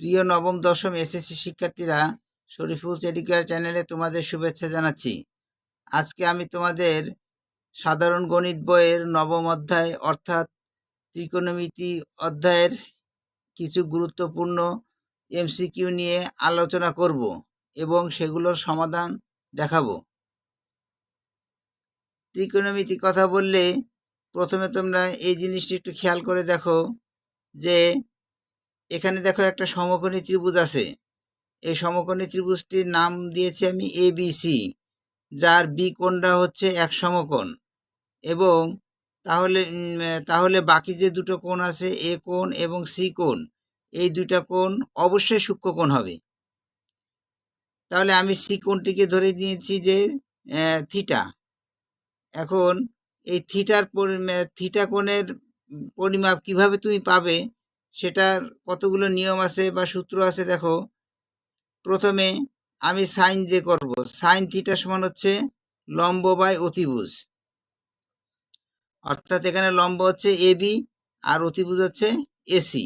প্রিয় নবম দশম এসএসসি শিক্ষার্থীরা, শরীফুলস এডুকেয়ার চ্যানেলে তোমাদের শুভেচ্ছা জানাচ্ছি। আজকে আমি তোমাদের সাধারণ গণিত বইয়ের নবম অধ্যায় অর্থাৎ ত্রিকোণমিতি অধ্যায়ের কিছু গুরুত্বপূর্ণ এমসিকিউ নিয়ে আলোচনা করব এবং সেগুলোর সমাধান দেখাবো। ত্রিকোণমিতি কথা বললে প্রথমে তোমরা এই জিনিসটি একটু খেয়াল করে দেখো যে এখানে দেখো একটা সমকোণী ত্রিভুজ আছে। এই সমকোণী ত্রিভুজটির নাম দিয়েছি আমি ABC, যার বি কোণটা হচ্ছে এক সমকোণ। এবং তাহলে বাকি যে দুটো কোণ আছে, এ কোণ এবং সি কোণ, এই দুইটা কোণ অবশ্যই সূক্ষ্মকোণ হবে। তাহলে আমি সি কোণটিকে ধরে নিয়েছি যে থিটা। এখন এই থিটা কোণের পরিমাপ কিভাবে তুমি পাবে, সেটার কতগুলো নিয়ম আছে বা সূত্র আছে। দেখো, প্রথমে আমি সাইন দিয়ে করব। সাইন থিটা সমান হচ্ছে লম্ব বাই অতিভুজ, অর্থাৎ এখানে লম্ব হচ্ছে এবি আর অতিভুজ হচ্ছে এসি।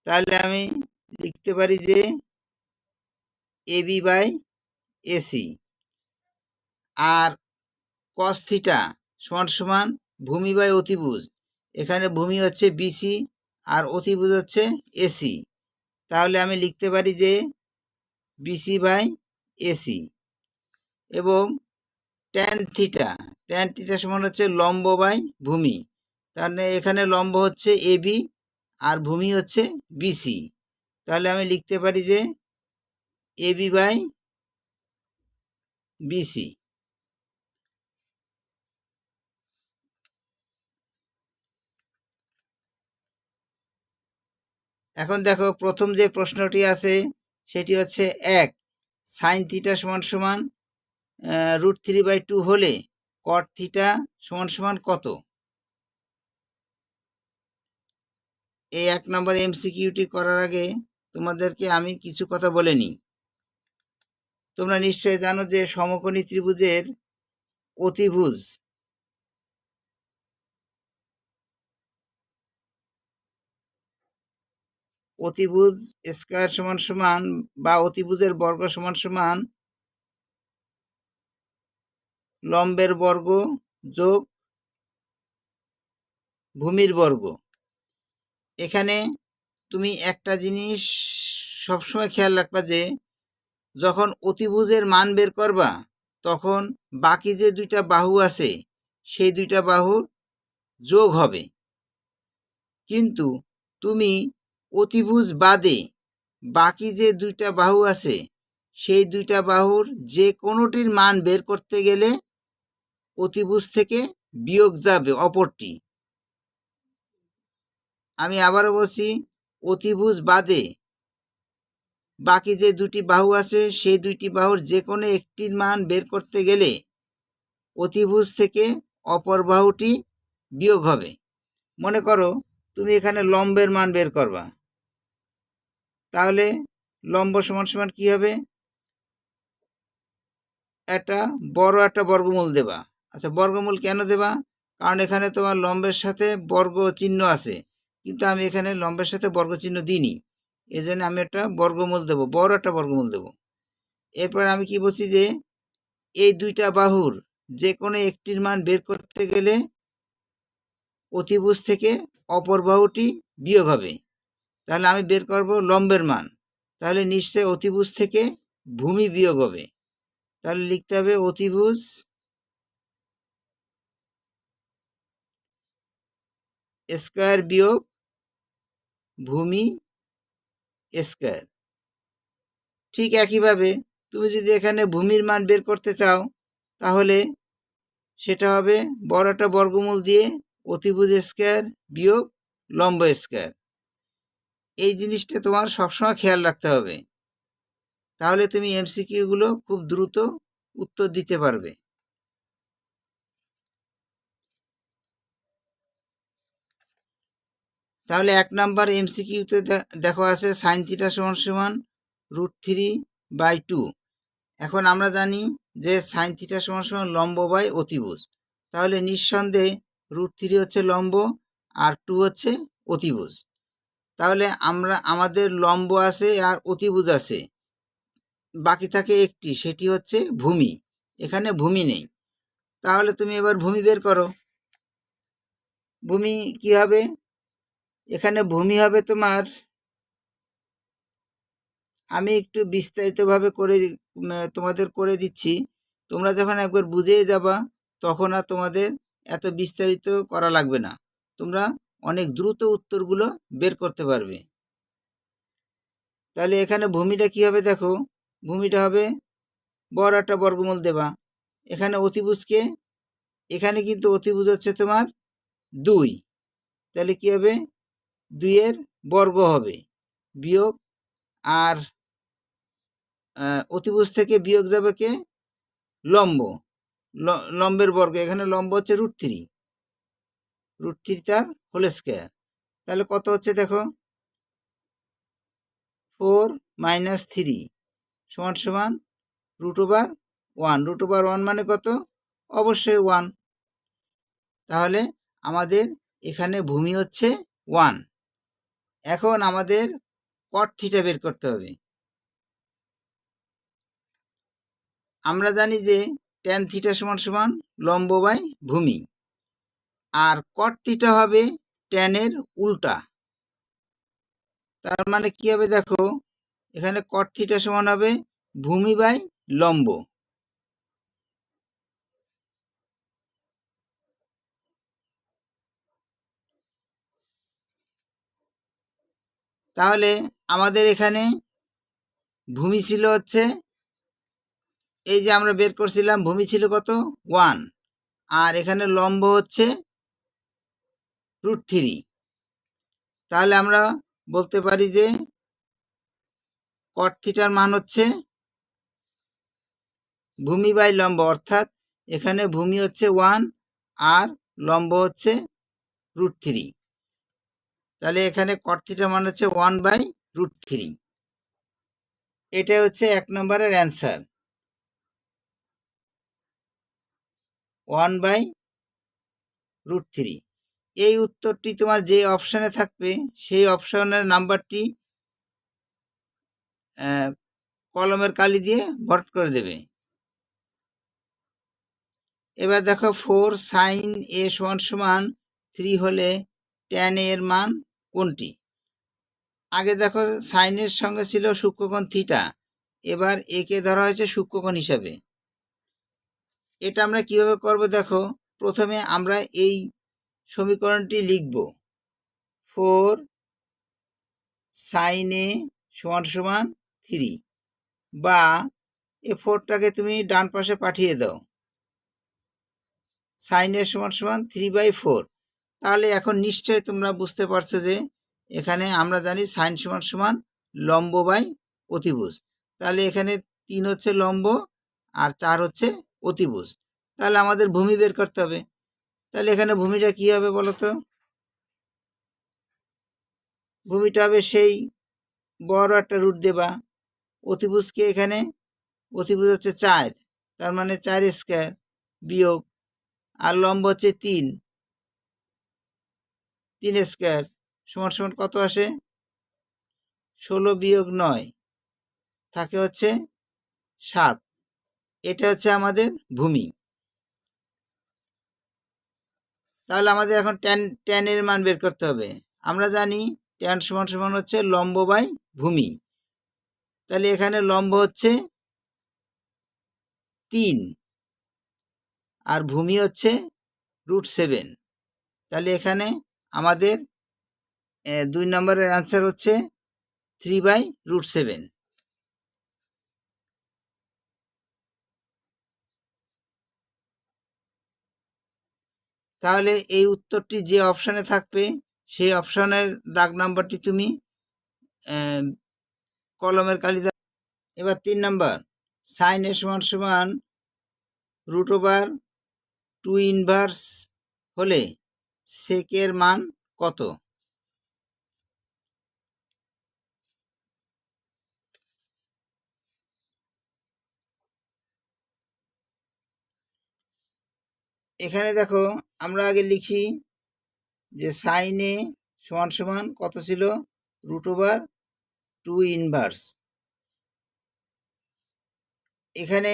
তাহলে আমি লিখতে পারি যে এবি বাই এসি। আর কস থিটা সমান সমান ভূমি বাই অতিভুজ। এখানে ভূমি হচ্ছে বিসি আর অতিভুজ হচ্ছে এসি। তাহলে আমি লিখতে পারি যে বিসি বাই এসি। এবং ট্যান থিটা সমান হচ্ছে লম্ব বাই ভূমি। তাহলে এখানে লম্ব হচ্ছে এবি আর ভূমি হচ্ছে বিসি। তাহলে আমি লিখতে পারি যে এবি বাই বিসি। এখন দেখো, প্রথম যে প্রশ্নটি আছে সেটি হচ্ছে সাইন থিটা সমান সমান √3/2 হলে কট থিটা সমান সমান কত? এই 1 নম্বর এমসিকিউটি করার আগে তোমাদেরকে আমি কিছু কথা বলে নিই। তোমরা নিশ্চয়ই জানো যে সমকোণী ত্রিভুজের অতিভুজ স্কয়ার সমান সমান বা অতিভুজের বর্গ সমান সমান লম্বের বর্গ যোগ ভূমির বর্গ। এখানে তুমি একটা জিনিস সবসময় খেয়াল রাখবা যে যখন অতিভুজের মান বের করবা, তখন বাকি যে দুইটা বাহু আছে সেই দুইটা বাহুর যোগ হবে। কিন্তু তুমি অতিভুজ বাদে বাকি যে দুইটা বাহু আছে সেই দুইটা বাহুর যে কোনোটির মান বের করতে গেলে অতিভুজ থেকে বিয়োগ যাবে অপরটি। আমি আবারও বলছি, অতিভুজ বাদে বাকি যে দুটি বাহু আছে সেই দুইটি বাহুর যে কোনো একটির মান বের করতে গেলে অতিভুজ থেকে অপর বাহুটি বিয়োগ হবে। মনে করো তুমি এখানে লম্বের মান বের করবা, তাহলে লম্ব সমান সমান কি হবে? একটা বড় একটা বর্গমূল দেবা। আচ্ছা, বর্গমূল কেন দেবা? কারণ এখানে তোমার লম্বের সাথে বর্গ চিহ্ন আছে, কিন্তু আমি এখানে লম্বের সাথে বর্গ চিহ্ন দিইনি, এই জন্য আমি একটা বর্গমূল দেবো, বড় একটা বর্গমূল দেবো। এরপর আমি কি বলছি যে এই দুইটা বাহুর যে কোনো একটির মান বের করতে গেলে অতিভুজ থেকে অপর বাহুটি বিয়োগ হবে। তাহলে আমি বের করব লম্বের মান, তাহলে নিশ্চয় অতিভুজ থেকে ভূমি বিয়োগ হবে। তাহলে লিখতে হবে অতিভুজ স্কয়ার বিয়োগ ভূমি স্কয়ার। ঠিক একইভাবে তুমি যদি এখানে ভূমির মান বের করতে চাও, তাহলে সেটা হবে বড় একটা বর্গমূল দিয়ে অতিভুজ স্কয়ার বিয়োগ লম্ব স্কয়ার। এই জিনিসটা তোমার সবসময় খেয়াল রাখতে হবে, তাহলে তুমি এমসিকিউগুলো খুব দ্রুত উত্তর দিতে পারবে। তাহলে 1 নাম্বার এমসিকিউতে দেখো আছে সাইন থিটা সমান সমান √3/2। এখন আমরা জানি যে সাইন থিটা সমান সমান লম্ব বাই অতিভুজ। তাহলে নিঃসন্দেহে √3 হচ্ছে লম্ব আর 2 হচ্ছে অতিভুজ। তাহলে আমাদের লম্ব আছে আর অতিভুজ আছে, বাকি থাকে একটি, সেটি হচ্ছে ভূমি। এখানে ভূমি নেই। তাহলে তুমি এবার ভূমি বের করো। ভূমি কি হবে? এখানে ভূমি হবে তোমার, আমি একটু বিস্তারিতভাবে তোমাদের করে দিচ্ছি। তোমরা যখন একবার বুঝে যাবা তখন আর তোমাদের এত বিস্তারিত করা লাগবে না, তোমরা অনেক দ্রুত উত্তরগুলো বের করতে পারবে। তাহলে এখানে ভূমিটা কি হবে দেখো, ভূমিটা হবে বড় একটা বর্গমূল দেবা। এখানে অতিভুজকে, এখানে কিন্তু অতিভুজ হচ্ছে তোমার 2, তাহলে কি হবে 2 এর বর্গ হবে বিয়োগ, আর অতিভুজ থেকে বিয়োগ যাবে কে? লম্ব, লম্বের বর্গ, এখানে লম্ব হচ্ছে √3, √3 তার হোল স্কয়ার। তাহলে কত হচ্ছে দেখো, 4 - 3 সমান সমান √1। √1 মানে কত? অবশ্যই 1। তাহলে আমাদের এখানে ভূমি হচ্ছে 1। এখন আমাদের cot থিটা বের করতে হবে। আমরা জানি যে tan থিটা সমান সমান লম্ব বাই ভূমি, আর cot থিটা হবে tan এর উল্টা। তার মানে কি হবে দেখো, এখানে cot থিটা সমান হবে ভূমি বাই লম্ব। তাহলে আমাদের এখানে ভূমি ছিল হচ্ছে, এই যে আমরা বের করছিলাম, ভূমি ছিল কত? 1, আর এখানে লম্ব হচ্ছে √3। তাহলে আমরা বলতে পারি যে cot থিটার মান হচ্ছে ভূমি বাই লম্ব, অর্থাৎ এখানে ভূমি হচ্ছে 1 আর লম্ব হচ্ছে √3। তাহলে এখানে cot থিটার মান হচ্ছে 1/√3। এটা হচ্ছে 1 নম্বরের অ্যান্সার, 1/√3। এই উত্তরটি তোমার যে অপশানে থাকবে সেই অপশনের নাম্বারটি কলমের কালি দিয়ে ভর্ট করে দেবে। এবার দেখো 4 sin a = 3 হলে tan a এর মান কোনটি? আগে দেখো সাইনের সঙ্গে ছিল সূক্ষ্মকোণ থিটা, এবার একে ধরা হয়েছে সূক্ষ্মকোণ হিসাবে। এটা আমরা কিভাবে করব দেখো, প্রথমে আমরা এই সমীকরণটি লিখব, 4 sin a = 3, বা এ 4টাকে তুমি ডান পাশে পাঠিয়ে দাও, sin a = 3/4। তাহলে এখন নিশ্চয়ই তোমরা বুঝতে পারছো যে এখানে আমরা জানি sin = লম্ব বাই অতিভুজ। তাহলে এখানে 3 হচ্ছে লম্ব আর 4 হচ্ছে অতিভুজ। তাহলে আমাদের ভূমি বের করতে হবে। তাহলে এখানে ভূমিটা কি হবে বলো তো? ভূমিটা হবে সেই বড় একটা রুট দেবা, অতিভুজকে এখানে, অতিভুজ হচ্ছে 4, তার মানে 4 স্কয়ার বিয়োগ, আর লম্ব হচ্ছে 3 স্কয়ার সমান সমান কত আসে? 16 বিয়োগ 9 থাকে হচ্ছে 7। এটা হচ্ছে আমাদের ভূমি। তাহলে আমাদের এখন tan এর মান বের করতে হবে। আমরা জানি tan = হচ্ছে লম্ব বাই ভূমি। তাহলে এখানে লম্ব হচ্ছে 3 আর ভূমি হচ্ছে √7। তাহলে এখানে আমাদের 2 নম্বরের অ্যান্সার হচ্ছে 3/√7। তাহলে এই উত্তরটি যে অপশানে থাকবে সেই অপশনের দাগ নাম্বারটি তুমি কলমের কালি দাও। এবার 3 নাম্বার, sin a = √2 হলে সেকের মান কত? এখানে দেখো আমরা আগে লিখি যে sin a = কত ছিল? Root over 2 inverse. এখানে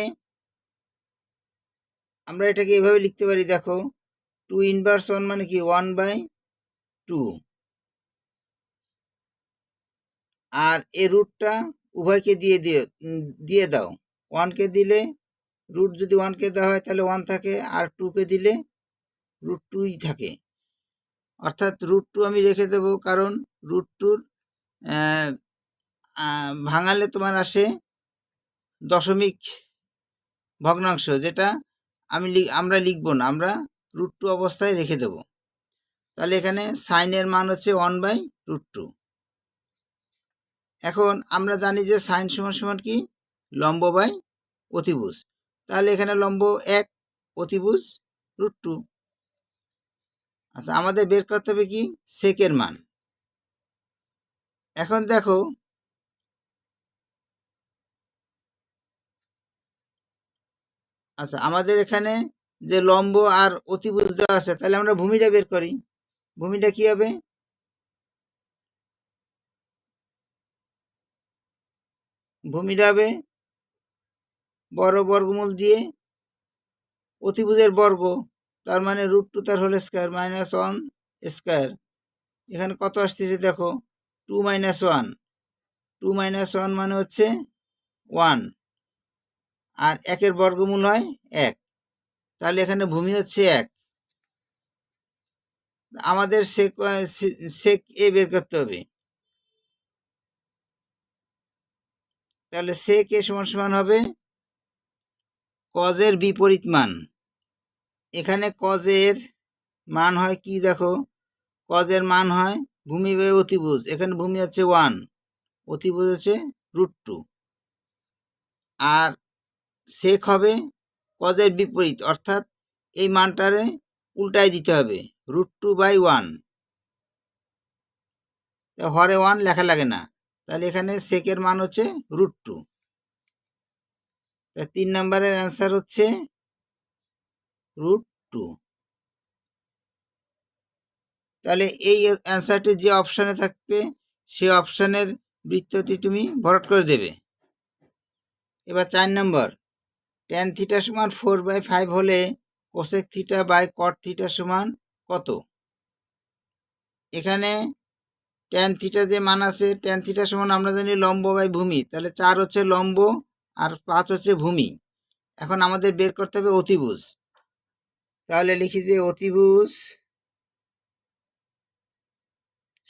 আমরা এটাকে এভাবে লিখতে পারি, দেখো 2 ইনভার্স 1 মানে কি 1/2, আর এই রুটটা উভয়কে দিয়ে দাও। 1কে দিলে রুট যদি 1কে দেওয়া হয় তাহলে 1 থাকে, আর 2কে দিলে রুট 2ই থাকে, অর্থাৎ রুট 2 আমি রেখে দেব, কারণ রুট 2র ভাঙালে তোমার আসে দশমিক ভগ্নাংশ, যেটা আমরা লিখব না, আমরা রুট 2 অবস্থায় রেখে দেব। তাহলে এখানে সাইনের মান হচ্ছে 1/√2। এখন আমরা জানি যে সাইন সমান সমান কি লম্ব বাই অতিভুজ, তাহলে এখানে লম্ব 1, অতিভুজ √2। আচ্ছা, আমাদের বের করতে হবে কি সেকের মান। এখন দেখো আচ্ছা, আমাদের এখানে যে লম্ব আর অতিভুজ দেওয়া আছে, তাহলে আমরা ভূমিটা বের করি। ভূমিটা কি হবে? ভূমিটা হবে বড় বর্গমূল দিয়ে অতিভুজের বর্গ, তার মানে √2 তার হোল স্কয়ার -1 স্কয়ার। এখানে কত আসতেছে দেখো 2 - 1, 2 - 1 মানে হচ্ছে 1, আর 1-এর বর্গমূল হয় 1, তাহলে এখানে ভূমি হচ্ছে 1। আমাদের সেক এ বের করতে হবে। তাহলে সেক এ সমান সমান হবে কজের বিপরীত মান। এখানে কজের মান হয় কি দেখো, কজের মান হয় ভূমি বাই অতিভুজ। এখানে ভূমি হচ্ছে 1, অতিভুজ হচ্ছে √2, আর সেক হবে কজের বিপরীত, অর্থাৎ এই মানটারে উল্টাই দিতে হবে, √2/1। হরে 1 লেখা লাগে না, তাহলে এখানে সেকের মান হচ্ছে √2। 3 নম্বরের অ্যান্সার হচ্ছে √2। তাহলে এই অ্যান্সারটি যে অপশানে থাকবে সেই অপশানের বৃত্তটি তুমি ভরাট করে দেবে। এবার 4 নম্বর, tan θ সমান 4/5 হলে cosec θ বাই cot θ সমান কত? এখানে tan θ যে মান আছে, tan θ সমান আমরা জানি লম্ব বাই ভূমি, তাহলে 4 হচ্ছে লম্ব আর 5 হচ্ছে ভূমি। এখন আমাদের বের করতে হবে অতিভুজ। তাহলে লিখি যে অতিভুজ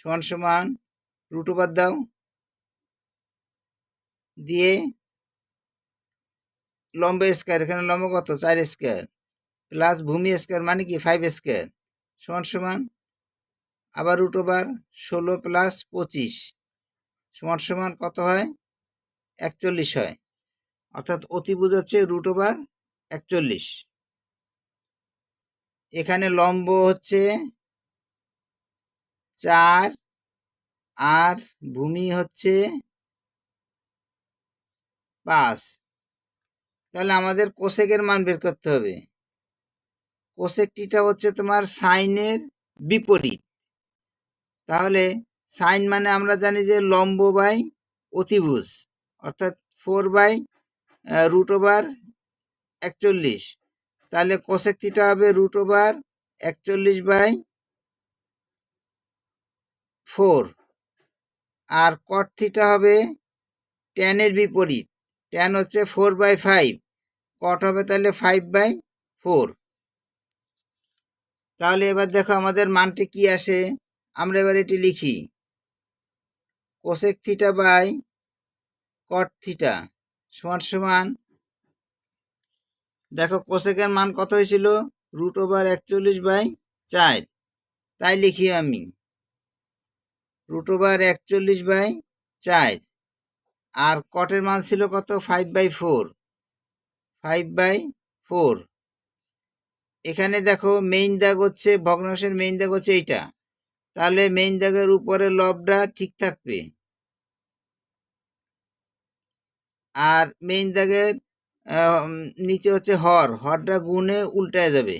সমান সমান √ওভার দাও, দিয়ে লম্ব স্কয়ার, এখানে লম্ব কত 4 স্কয়ার, প্লাস ভূমি স্কয়ার মানে কি 5 স্কয়ার, সমান সমান আবার √ওভার 16 + 25 সমান সমান কত হয় 41 হয়, অর্থাৎ অতিভুজ হচ্ছে √ওভার 41। এখানে লম্ব হচ্ছে 4 আর ভূমি হচ্ছে 5। তাহলে আমাদের কোসেকের মান বের করতে হবে। কোসেক টিটা হচ্ছে তোমার সাইনের বিপরীত, তাহলে সাইন মানে আমরা জানি যে লম্ব বাই অতিভুজ, অর্থাৎ 4/√41। তাহলে কোসেক থিটা হবে √41/4, আর কট থিটা হবে ট্যানের বিপরীত, ট্যান হচ্ছে 4/5, কট হবে তাহলে 5/4। তাহলে এবার দেখো আমাদের মানটি কি আসে, আমরা এবার এটি লিখি cosec theta by cot theta সমান সমান, দেখো কোসেকের মান কত হয়েছিল √41/4, তাই লিখি আমি √41/4, আর কটের মান ছিল কত 5/4। এখানে দেখো মেইন দাগ হচ্ছে ভগ্নাংশের মেইন দাগ হচ্ছে এইটা, তাহলে মেইন দাগের উপরে লবটা ঠিক থাকবে, আর মেইন দাগের নিচে হচ্ছে হরটা গুণে উল্টায় যাবে,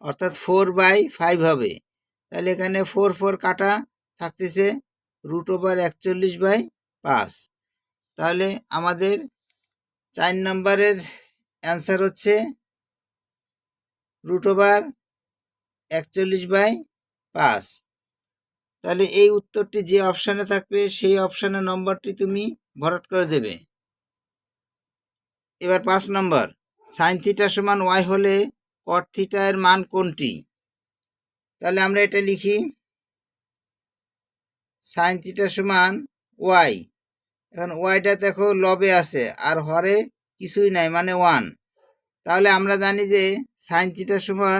অর্থাৎ 4/5 হবে। তাহলে এখানে 4 কাটা থাকতেছে √41/5। তাহলে আমাদের 4 নম্বরের অ্যান্সার হচ্ছে √41/5। তাহলে এই উত্তরটি যে অপশানে থাকবে সেই অপশানের নম্বরটি তুমি ভরাট করে দেবে। এবার 5 নম্বর, sin θ = y হলে cot θ এর মান কোনটি? তাহলে আমরা এটা লিখি, sin θ = y। এখন ওয়াইটা দেখো লবে আছে আর হরে কিছুই নাই, মানে 1। তাহলে আমরা জানি যে sin θ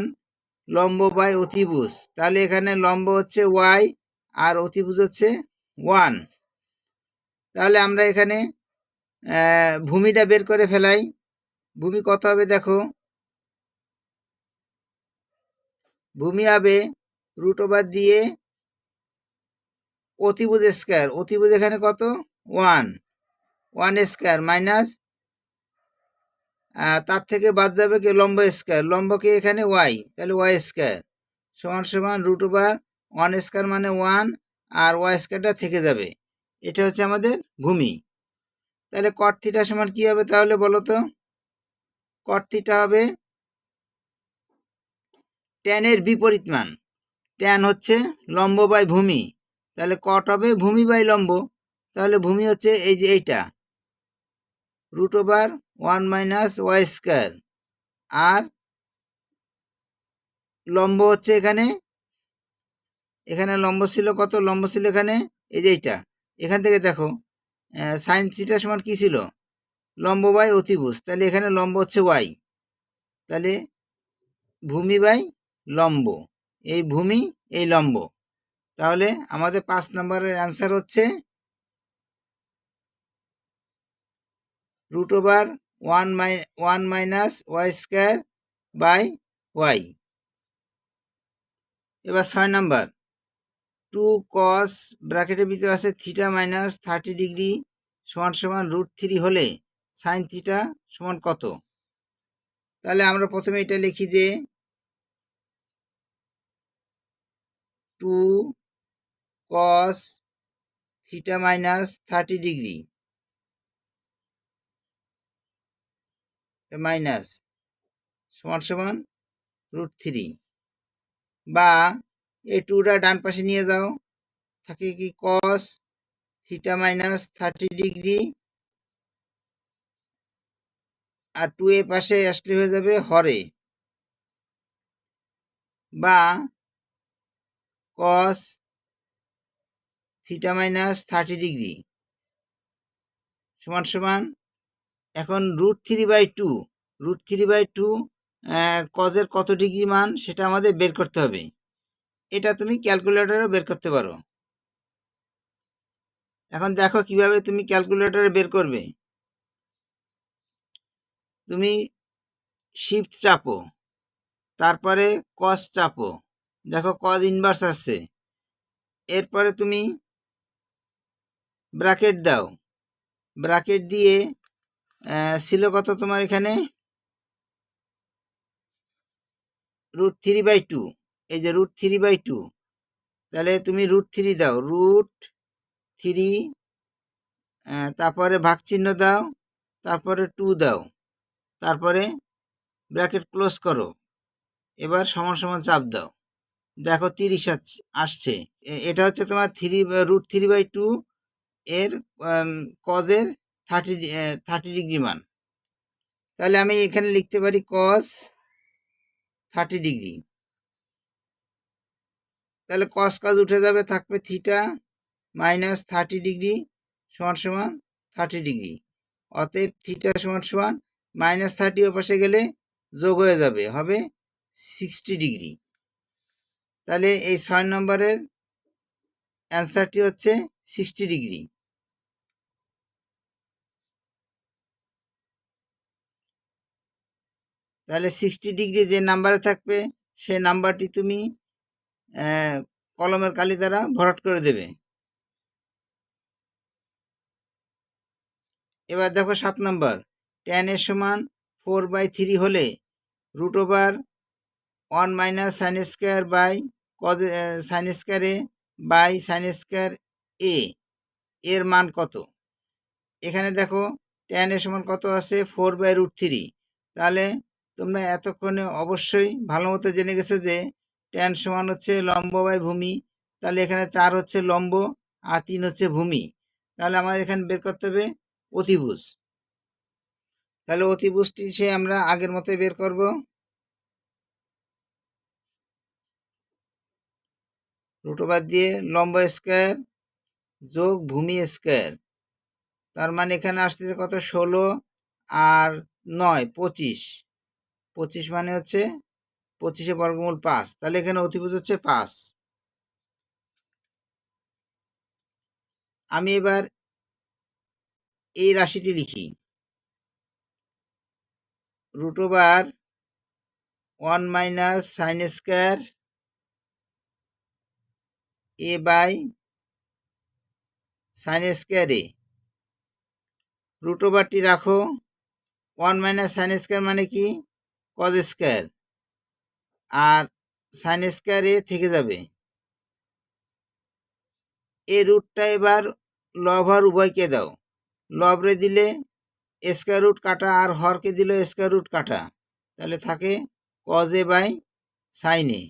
= লম্ব বাই অতিভুজ। তাহলে এখানে লম্ব হচ্ছে y আর অতিভুজ হচ্ছে 1। তাহলে আমরা এখানে ভূমিটা বের করে ফেলাই। ভূমি কত হবে দেখো, ভূমি হবে √ দিয়ে অতিভুজ স্কয়ার। অতিভুজ এখানে কত? 1 স্কয়ার মাইনাস, তার থেকে বাদ যাবে কি লম্ব স্কয়ার, লম্বকে এখানে y, তাহলে y স্কয়ার সমান √1 স্কয়ার মানে 1 আর y স্কয়ারটা থেকে যাবে। এটা হচ্ছে আমাদের ভূমি। তাহলে cot θ সমান কি হবে তাহলে বলো তো? cot θ হবে tan এর বিপরীত মান। tan হচ্ছে লম্ব বাই ভূমি, তাহলে cot হবে ভূমি বাই লম্ব। তাহলে ভূমি হচ্ছে এই যে এইটা √1 - y স্কয়ার, আর লম্ব হচ্ছে এখানে লম্ব ছিল কত? লম্ব ছিল এখানে এই যে এইটা। এখান থেকে দেখো sin θ সমান কি ছিল? লম্ব বাই অতিভুজ। তাহলে এখানে লম্ব হচ্ছে y, তাহলে ভূমি বাই লম্ব, এই ভূমি এই লম্ব। তাহলে আমাদের 5 নম্বরের অ্যান্সার হচ্ছে √1 - y স্কয়ার বাই y। এবার 6 নম্বর, 2 cos ব্র্যাকেটের ভিতরে আছে θ - 30 ডিগ্রি সমান √3 হলে sin θ সমান কত? তাহলে আমরা প্রথমে এটা লিখি যে 2 cos θ - 30 ডিগ্রি মাইনাস সমান √3, বা এই 2টা ডান পাশে নিয়ে যাও, থাকে কি cos θ - 30 ডিগ্রি, আর 2 এ পাশে আসলে হয়ে যাবে হরে, বা cos θ - 30 ডিগ্রি সমান এখন √3/2। √3/2 কজের কত ডিগ্রি মান সেটা আমাদের বের করতে হবে। এটা তুমি ক্যালকুলেটরে বের করতে পারো। এখন দেখো কিভাবে তুমি ক্যালকুলেটরে বের করবে। তুমি শিফট চাপো, তারপরে কস চাপো, দেখো কজ ইনভার্স আসছে। এরপরে তুমি ব্র্যাকেট দাও, ব্র্যাকেট দিয়ে ছিল কত তোমার এখানে √3/2, এই যে √3/2, তাহলে তুমি √3 দাও, √3 তারপরে ভাগ চিহ্ন দাও, তারপরে 2 দাও, তারপরে ব্র্যাকেট ক্লোজ করো। এবার সমান চাপ দাও, দেখো 30 আসছে। এটা হচ্ছে তোমার √3/2 এর কজের 30 ডিগ্রি মান। তাহলে আমি এখানে লিখতে পারি cos 30 ডিগ্রি। তাহলে cos উঠে যাবে, থাকবে θ - 30 ডিগ্রি সমান 30 ডিগ্রি। অতএব θ সমান -30 ও পাশে গেলে যোগ হয়ে যাবে, হবে 60 ডিগ্রি। তাহলে এই 6 নম্বরের অ্যান্সারটি হচ্ছে 60 ডিগ্রি। তাহলে 60 ডিগ্রি যে নাম্বারে থাকবে সেই নাম্বারটি তুমি কলমের কালি দ্বারা ভরাট করে দেবে। এবার দেখো 7 নম্বর, tan এর সমান 4/3 হলে √1 - sin square by cos sin square A by sin square A এর মান কত। এখানে দেখো tan এর সমান কত আছে 4/√3। তাহলে তোমরা এতক্ষণে অবশ্যই ভালো মতো জেনে গেছো যে tan সমান হচ্ছে লম্ব বাই ভূমি। তাহলে এখানে 4 হচ্ছে লম্ব আর 3 হচ্ছে ভূমি। তাহলে আমাদের এখানে বের করতে হবে অতিভুজ। তাহলে অতিভুজটি সে আমরা আগের মতোই বের করব। √/, দিয়ে লম্ব স্কয়ার যোগ ভূমি স্কয়ার, তার মানে এখানে আসতেছে কত 16 আর 9 25। 25 মানে হচ্ছে 25 বর্গমূল 5। তাহলে এখানে অতিভুজ হচ্ছে 5। আমি এবার এই রাশিটি লিখি। √1 - sin square a by sin square a। √টি রাখো। 1 - sin স্কয়ার মানে কি cos স্কয়ার, আর sin স্কয়ার a থেকে যাবে। এই রুটটা এবার লব হর উভয়কে দাও। লবরে দিলে স্কয়ার রুট কাটা আর হরকে দিলে স্কয়ার রুট কাটা, তাহলে থাকে cos a by sin a।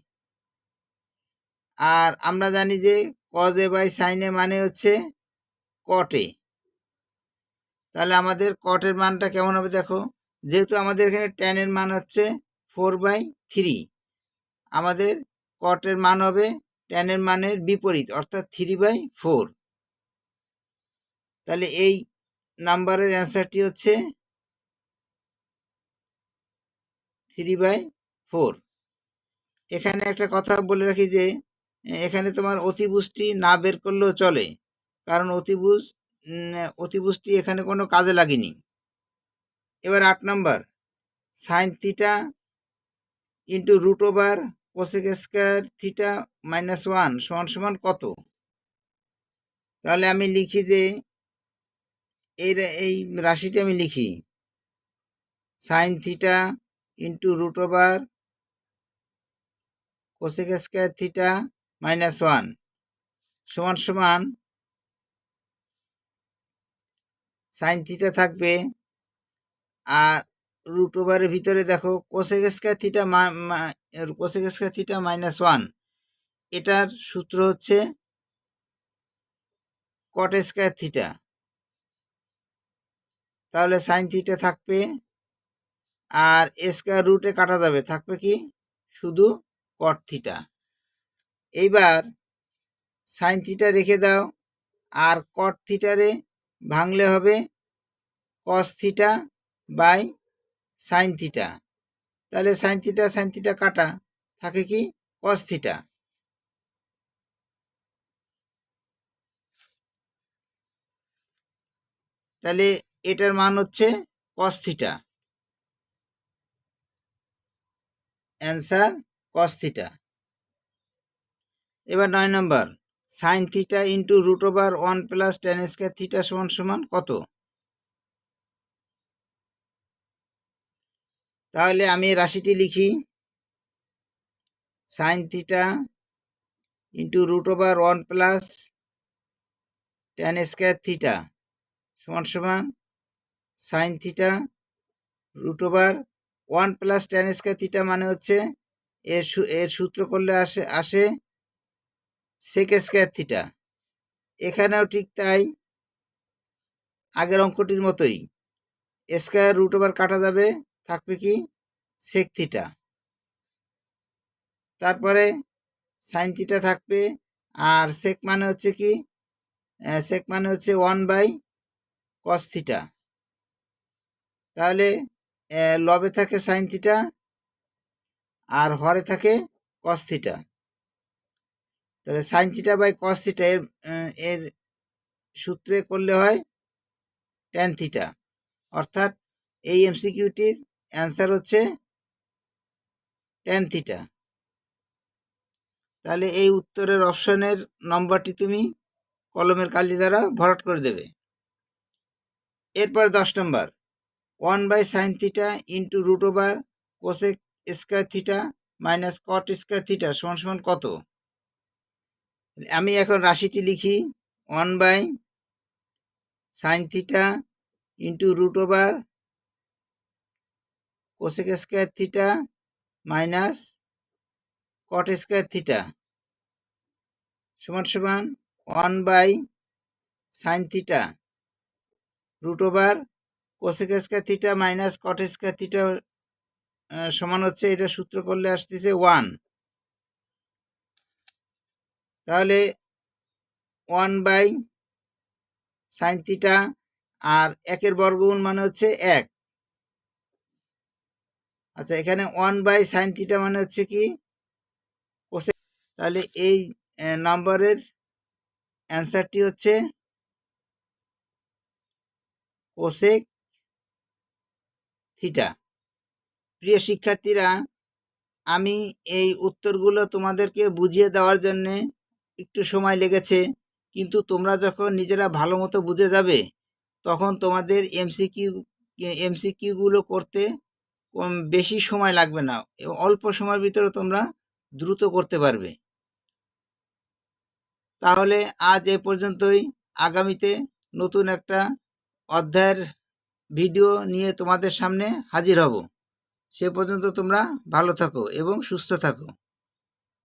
আর আমরা জানি যে cos a by sin a মানে হচ্ছে cot a। তাহলে আমাদের cot এর মানটা কেমন হবে দেখো। যেহেতু আমাদের এখানে tan এর মান হচ্ছে 4/3, আমাদের cot এর মান হবে tan এর মানের বিপরীত, অর্থাৎ 3/4। তাহলে এই নাম্বারের অ্যান্সারটি হচ্ছে 3/4। এখানে একটা কথা বলে রাখি যে এখানে তোমার অতিভুজটি না বের করলেও চলে, কারণ অতিভুজটি এখানে কোনো কাজে লাগেনি। এবার 8 number, sign theta into √/cosec square theta -1 সমান সমান কত। তাহলে আমি লিখি যে এই রাশিটি আমি লিখি sine theta into √cosec square theta -1 সমান সমান সাইন থিটা থাকবে, আর √এর ভিতরে দেখো cosec স্কয়ার থিটা -1, এটার সূত্র হচ্ছে cot স্কয়ার থিটা। তাহলে সাইন থিটা থাকবে, আর স্কয়ার রুটে কাটা যাবে, থাকবে কি শুধু cot থিটা। এইবার সাইন থিটা রেখে দাও, আর cot থিটারে ভাঙলে হবে cos theta by sine theta. তাহলে সাইন থিটা কাটা, থাকে কি cos থিটা। তাহলে এটার মান হচ্ছে cos theta, answer cos theta. এবার 9 নম্বর, sine theta into √1 + tan square theta সমান সমান কত। তাহলে আমি রাশিটি লিখি sine theta into √1 + tan square theta সমান সমান sine theta √1 + tan square theta মানে হচ্ছে এর সূত্র করলে আসে sec স্কয়ার থিটা। এখানেও ঠিক তাই, আগের অঙ্কটির মতোই স্কয়ার √ওভার কাটা যাবে, থাকবে কি sec থিটা। তারপরে সাইন থিটা থাকবে, আর sec মানে হচ্ছে কি, sec মানে হচ্ছে 1/cos থিটা। তাহলে লবে থাকে সাইন থিটা আর হরে থাকে cos থিটা। তাহলে sine theta by cos theta এর সূত্রে করলে হয় tan থিটা, অর্থাৎ এই এমসিকিউটির অ্যান্সার হচ্ছে tan থিটা। তাহলে এই উত্তরের অপশনের নম্বরটি তুমি কলমের কালি দ্বারা ভরাট করে দেবে। এরপর 10 নম্বর, 1/sin theta into √cosec square theta - cot square theta সমান সমান কত। আমি এখন রাশিটি লিখি 1/sin theta into √over cosec square theta minus কট স্কয়ার থিটা সমান সমান 1/sin theta √over cosec square theta minus কট স্কয়ার থিটা সমান হচ্ছে, এটা সূত্র করলে আসতেছে 1। তাহলে 1/sin থিটা আর 1-এর বর্গমূল মানে হচ্ছে 1। আচ্ছা, এখানে 1/sin থিটা মানে হচ্ছে কি কোসেক। তাহলে এই নম্বরের অ্যান্সারটি হচ্ছে কোসেক থিটা। প্রিয় শিক্ষার্থীরা, আমি এই উত্তরগুলো তোমাদেরকে বুঝিয়ে দেওয়ার জন্যে একটু সময় লেগেছে, কিন্তু তোমরা যখন নিজেরা ভালো মতো বুঝে যাবে তখন তোমাদের এমসিকিউগুলো করতে বেশি সময় লাগবে না, অল্প সময়ের ভিতরে তোমরা দ্রুত করতে পারবে। তাহলে আজ এ পর্যন্তই। আগামীতে নতুন একটা অধ্যায়ের ভিডিও নিয়ে তোমাদের সামনে হাজির হব। সে পর্যন্ত তোমরা ভালো থাকো এবং সুস্থ থাকো।